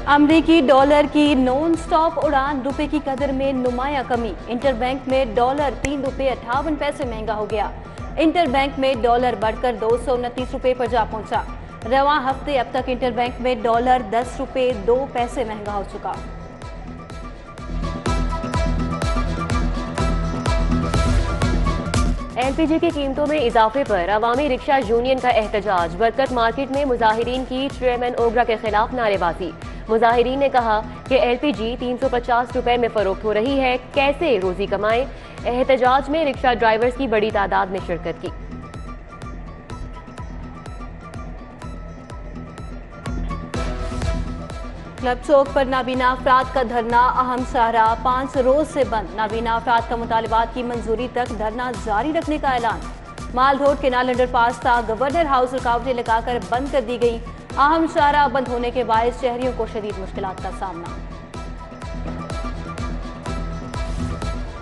अमरीकी डॉलर की non stop उड़ान, रुपए की कदर में नुमायां कमी। इंटरबैंक में डॉलर 3 रुपये 58 पैसे महंगा हो गया। इंटरबैंक में डॉलर बढ़कर 229 रुपये पर जा पहुंचा। रवां हफ्ते अब तक इंटरबैंक में डॉलर 10 रुपये 2 पैसे महंगा हो चुका। एलपीजी की कीमतों में इजाफे पर अवामी रिक्शा यूनियन का एहतजाज। बरकत मार्केट में मुजाहिरीन की चेयरमैन ओगरा के खिलाफ नारेबाजी। मुजाहिरीन ने कहा कि एलपीजी 350 रुपए में फरोख्त हो रही है, कैसे रोजी कमाएं। एहतजाज में रिक्शा ड्राइवर्स की बड़ी तादाद ने शिरकत की। क्लब चौक पर नाबीना अफराद का धरना, अहम शाहरा 5 रोज से बंद। नाबीना अफराद का मुतालिबात की मंजूरी तक धरना जारी रखने का ऐलान। माल रोड केनाल अंडरपास था गवर्नर हाउस रुकावटें लगाकर बंद कर दी गई। अहम शाहरा बंद होने के बायस शहरियों को शदीद मुश्किलात का सामना।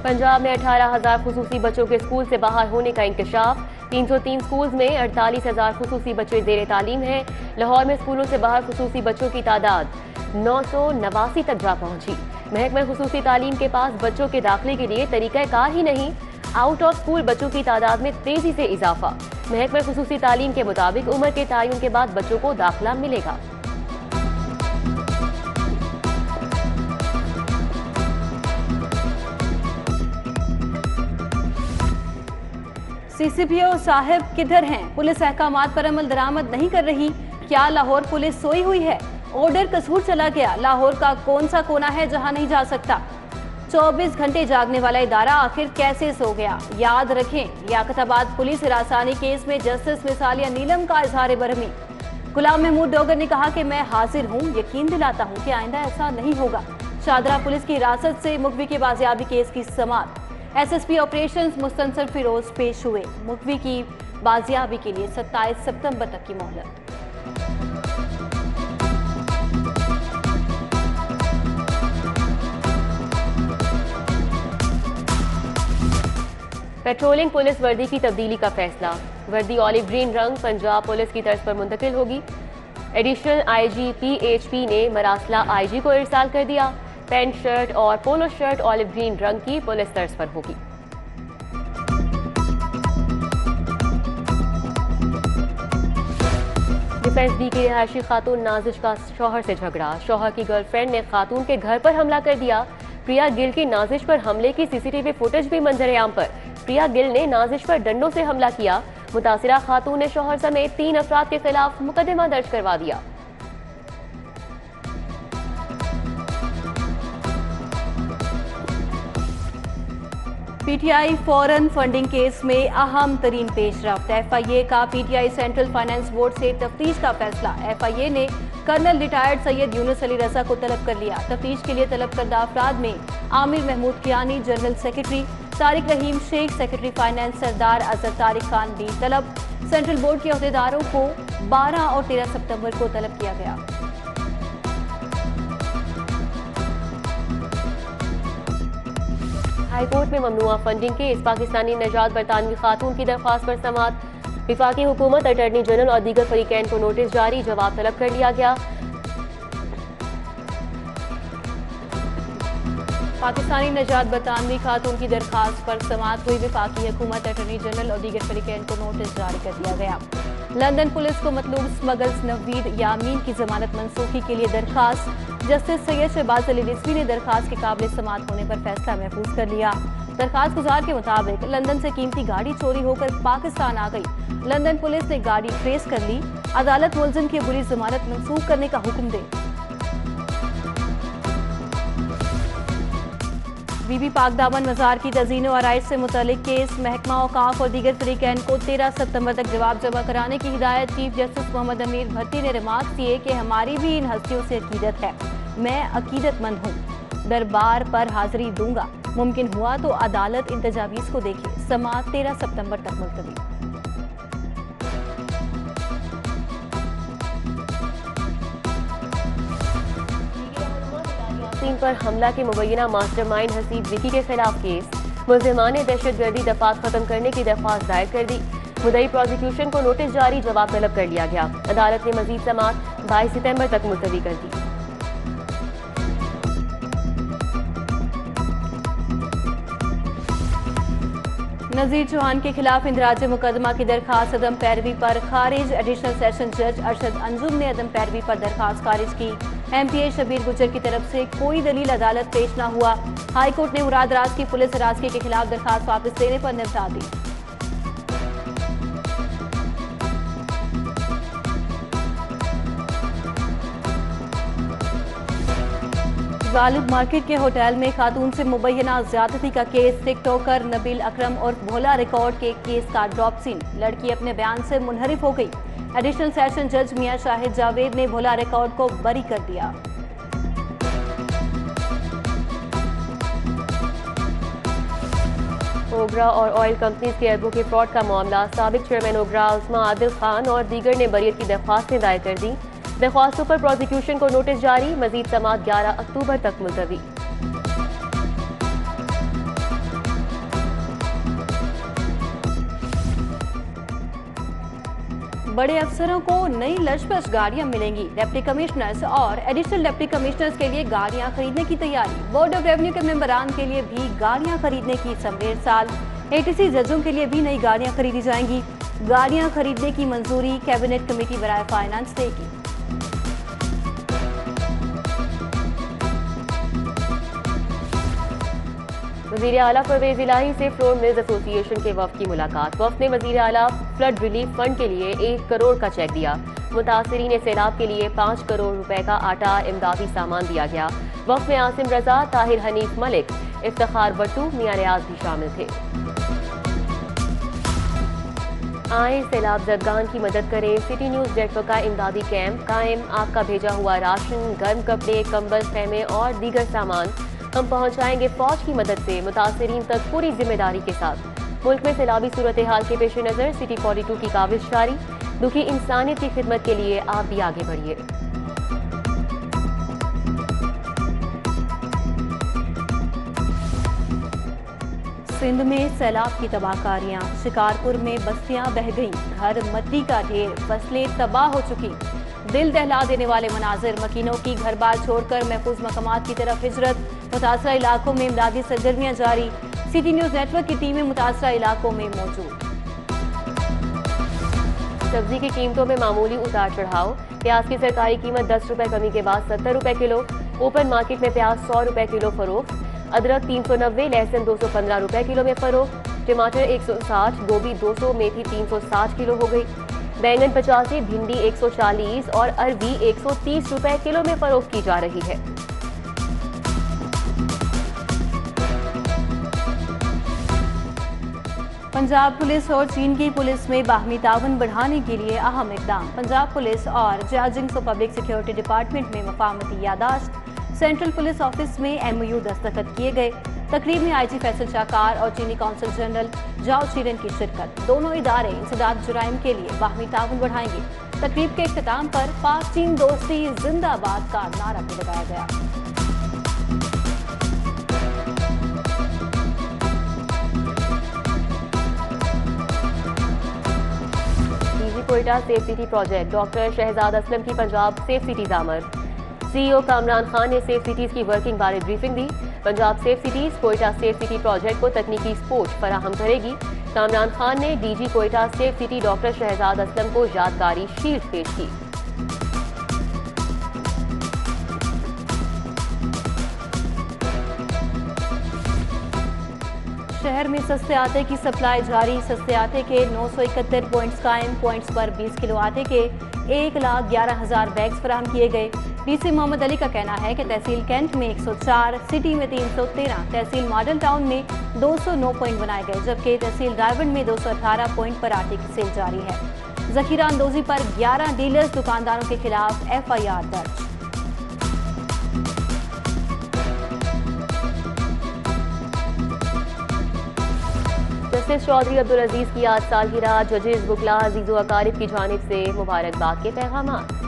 पंजाब में 18,000 खुसूसी बच्चों के स्कूल से बाहर होने का इंकशाफ। 303 स्कूल में 48,000 खुसूसी बच्चे जेर तालीम हैं। लाहौर में स्कूलों से बाहर खुसूसी बच्चों की तादाद 989 तक जा पहुंची। महकमा खुसूसी तालीम के पास बच्चों के दाखिले के लिए तरीक़ाकार ही नहीं। आउट ऑफ स्कूल बच्चों की तादाद में तेजी से इजाफा। महकमा खुसूसी तालीम के मुताबिक उम्र के तयन के बाद बच्चों को दाखिला मिलेगा। सीसीपीओ साहब किधर हैं? पुलिस अहकामात पर अमल दरामद नहीं कर रही। क्या लाहौर पुलिस सोई हुई है? ऑर्डर कसूर चला गया। लाहौर का कौन सा कोना है जहां नहीं जा सकता? 24 घंटे जागने वाला इदारा आखिर कैसे सो गया? याद रखें, लियाकताबाद पुलिस हिरासानी केस में जस्टिस मिसालिया नीलम का इजहार बरहमी। गुलाम महमूद डोगर ने कहा कि मैं हाजिर हूं, यकीन दिलाता हूं कि आइंदा ऐसा नहीं होगा। शादरा पुलिस की हिरासत से मुखवी के बाजियाबी केस की समाअत। एसएसपी ऑपरेशंस मुस्तनसर फिरोज पेश हुए। मुखवी की बाजियाबी के लिए 27 सितंबर तक की मोहलत। पेट्रोलिंग पुलिस वर्दी की तब्दीली का फैसला। वर्दी ऑलिव ग्रीन रंग पंजाब पुलिस की तर्ज पर मुंतकिल होगी। एडिशनल आईजी पीएचपी ने मरासला आईजी को इरसाल कर दिया। पैंट शर्ट और पोलो शर्ट ऑलिव ग्रीन रंग की पुलिस तर्ज पर होगी। डिफेंस डी की रिहायशी खातून नाजिश का शौहर से झगड़ा। शौहर की गर्लफ्रेंड ने खातून के घर पर हमला कर दिया। प्रिया गिल की नाजिश पर हमले की सीसीटीवी फुटेज भी मंजर-ए-आम पर। प्रिया गिल ने नाजिश पर डंडों से हमला किया। मुतासिरा खातून ने शौहर समेत 3 अफराद के खिलाफ मुकदमा दर्ज करवा दिया। पीटीआई फॉरेन फंडिंग केस में अहम तरीन पेशरफ्त। एफआईए का पीटीआई सेंट्रल फाइनेंस बोर्ड से तफ्तीश का फैसला। एफआईए ने कर्नल रिटायर्ड सैयद यूनुस अली रजा को तलब कर लिया। तफ्तीश के लिए तलब करदा अफराद में आमिर महमूद कियानी जनरल सेक्रेटरी, तारिक रहीम शेख सेक्रेटरी फाइनेंस, सरदार अजहर तारिक खान भी तलब। सेंट्रल बोर्ड के अहदेदारों को 12 और 13 सितंबर को तलब किया गया। हाईकोर्ट में ममनुआ फंडिंग केस। पाकिस्तानी नजात बरतानवी खातून की दरख्वास्त पर समाअत। विफाकी हुकूमत, अटॉर्नी जनरल और दीगर फरीकैन को नोटिस जारी, जवाब तलब कर लिया गया। पाकिस्तानी नजात बरतानवी खातून की दरखास्त पर समाअत हुई। विफाकी हुकूमत, अटॉर्नी जनरल और दीगर फरीकैन को नोटिस जारी कर दिया गया। लंदन पुलिस को मतलूब स्मगल्स नवीद यामीन की जमानत मनसूखी के लिए दरखास्त। जस्टिस सैयद शहबाज अली रिजवी ने दरखास्त के काबिल समाअत होने पर फैसला महफूज कर लिया। दरखास्त गुजार के मुताबिक लंदन से कीमती गाड़ी चोरी होकर पाकिस्तान आ गई। लंदन पुलिस ने गाड़ी ट्रेस कर ली। अदालत मुलजिम की बुरी जमानत मनसूख करने का हुक्म दे। बीबी पाक दामन मज़ार की तज़ीन व आराइश से मुतल्लिक केस। महकमा औकाफ और दीगर फरीकैन को 13 सितंबर तक जवाब जमा कराने की हिदायत। चीफ जस्टिस मोहम्मद अमीर भट्टी ने रिमार्क किए कि हमारी भी इन हस्तियों से अकीदत है। मैं अकीदतमंद हूँ, दरबार पर हाजिरी दूंगा। मुमकिन हुआ तो अदालत इन तजावीज़ को देखे। समाअत 13 सितंबर तक मुलतवी। पर हमला के मुबैना मास्टरमाइंड हसीब विकी के खिलाफ केस। मुल्जिमान ने दहशतगर्दी दफात खत्म करने की दरख्वास्त दायर कर दी। मुद्दई प्रोसिक्यूशन को नोटिस जारी, जवाब तलब कर लिया गया। अदालत ने मजीद समाअत 22 सितंबर तक मुलतवी कर दी। नजीर चौहान के खिलाफ इंदराज मुकदमा की दरखास्त अदम पैरवी पर खारिज। एडिशनल सेशन जज अरशद अंजुम ने अदम पैरवी पर दरखास्त खारिज की। एमपीए शबीर गुजर की तरफ से कोई दलील अदालत पेश न हुआ। हाईकोर्ट ने मुराद राज की पुलिस हिरासती के खिलाफ दरखास्त वापस लेने पर निपटा दी। गालिब मार्केट के होटल में खातून से मुबैना ज्यादती का केस। टिकटॉकर नबील अकरम और भोला रिकॉर्ड के केस का ड्रॉप सीन। लड़की अपने बयान से मुनहरिफ हो गई। एडिशनल सेशन जज मियां शाहिद जावेद ने भोला रिकॉर्ड को बरी कर दिया। ओगरा और ऑयल कंपनीज के अरबों के फ्रॉड का मामला। साबिक चेयरमैन ओगरा उस्मा आदिल खान और दीगर ने बरियत की दरख्वास्तें दायर कर दी। दरख्वास्तों पर प्रोसिक्यूशन को नोटिस जारी। मजीद समाअत 11 अक्टूबर तक मुलतवी। बड़े अफसरों को नई लशपश गाड़ियां मिलेंगी। डिप्टी कमिश्नर्स और एडिशनल डिप्टी कमिश्नर्स के लिए गाड़ियां खरीदने की तैयारी। बोर्ड ऑफ रेवेन्यू के मेंबरान के लिए भी गाड़ियां खरीदने की समरेर साल। एटीसी जजों के लिए भी नई गाड़ियां खरीदी जाएंगी। गाड़ियां खरीदने की मंजूरी कैबिनेट कमेटी बराए फाइनेंस देगी। वज़ीर आला परवेज इलाही से फ्लोर मिल्स एसोसिएशन के वफ़द की मुलाकात। वफ़द ने वज़ीर आला फ्लड रिलीफ फंड के लिए 1 करोड़ का चेक दिया। मुतासरीन सैलाब के लिए 5 करोड़ रुपए का आटा इमदादी सामान दिया गया। वफ़द में आसिम रजा, ताहिर हनीफ मलिक, इफ्तिखार बट्टू, मियां रियाज भी शामिल थे। आए सैलाब जदगान की मदद करें। सिटी न्यूज़ नेटवर्क का इमदादी कैंप कायम। आपका भेजा हुआ राशन, गर्म कपड़े, कंबल, खैमे और दीगर सामान हम पहुंचाएंगे फौज की मदद से मुतासरीन तक पूरी जिम्मेदारी के साथ। मुल्क में सैलाबी सूरत हाल के पेश नज़र सिटी 42 की काविश जारी। दुखी इंसानियत की खिदमत के लिए आप भी आगे बढ़िए। सिंध में सैलाब की तबाहकारियां। शिकारपुर में बस्तियां बह गईं, घर मट्टी का ढेर, फसलें तबाह हो चुकी। दिल दहला देने वाले मनाजिर। मकीनों की घर बार छोड़कर महफूज मकामात की तरफ हिजरत। मुतासरा इलाकों में इमदादी सरगर्मियां जारी। सिटी न्यूज़ नेटवर्क की टीमें मुतासरा इलाकों में मौजूद। सब्जी की कीमतों में मामूली उतार चढ़ाव। प्याज की सरकारी कीमत 10 रुपए कमी के बाद 70 रुपए किलो। ओपन मार्केट में प्याज 100 रुपए किलो फरोख्त। अदरक 390, लहसुन 215 रुपए किलो में फरोख्त। टमाटर 160, गोभी 200, मेथी 360 किलो हो गई। बैंगन 85, भिंडी 140 और अरबी 130 रुपए किलो में फरोख्त की जा रही है। पंजाब पुलिस और चीन की पुलिस में बाहमी ताउन बढ़ाने के लिए अहम इकदाम। पंजाब पुलिस और जियाजिंग्स और पब्लिक सिक्योरिटी डिपार्टमेंट में मफाहमती यादाश्त। सेंट्रल पुलिस ऑफिस में MOU दस्तखत किए गए। तकरीब में IG फैसल शाकार और चीनी कौंसल जनरल जाओ शीरन की शिरकत। दोनों इदारे इंसदाद जुराइम के लिए बाहमी ताउन बढ़ाएंगे। तकरीब के इख्तिताम पर पाक चीन दोस्ती जिंदाबाद का नारा भी लगाया गया। Quetta safe city project. Doctor Shahzad Aslam की पंजाब सेफ सिटीज आमद। CEO कामरान खान ने सेफ सिटीज की वर्किंग बारे ब्रीफिंग दी। Punjab safe cities Quetta safe city project को तकनीकी सपोर्ट फराहम करेगी। कामरान खान ने DG Quetta safe city doctor Shahzad Aslam को यादगारी शील्ड पेश की। शहर में सस्ते आटे की सप्लाई जारी। सस्ते आटे के 971 पॉइंट्स कायम। पॉइंट्स पर 20 किलो आटे के 1,11,000 बैग्स फराहम किए गए। DC मोहम्मद अली का कहना है कि तहसील कैंट में 104, सिटी में 313, तहसील मॉडल टाउन में 209 पॉइंट बनाए गए, जबकि तहसील रायवंड में 218 पॉइंट पर आटे की सेल जारी है। जखीरा अंदोजी पर 11 डीलर्स दुकानदारों के खिलाफ FIR दर्ज। जस्टिस चौधरी अब्दुल अजीज की आज सालगिरह। जजेस, वकला, अजीज़ो अकारिब की जानिब से मुबारकबाद के पैगामात।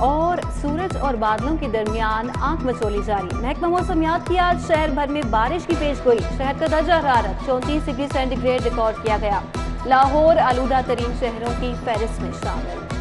और सूरज और बादलों के दरमियान आंख मचोली जारी। महकमा मौसमियात की आज शहर भर में बारिश की पेशगोई। शहर का दर्जा हरारत 34 डिग्री सेंटीग्रेड रिकॉर्ड किया गया। लाहौर आलूदा तरीन शहरों की फहरिस्त में शामिल।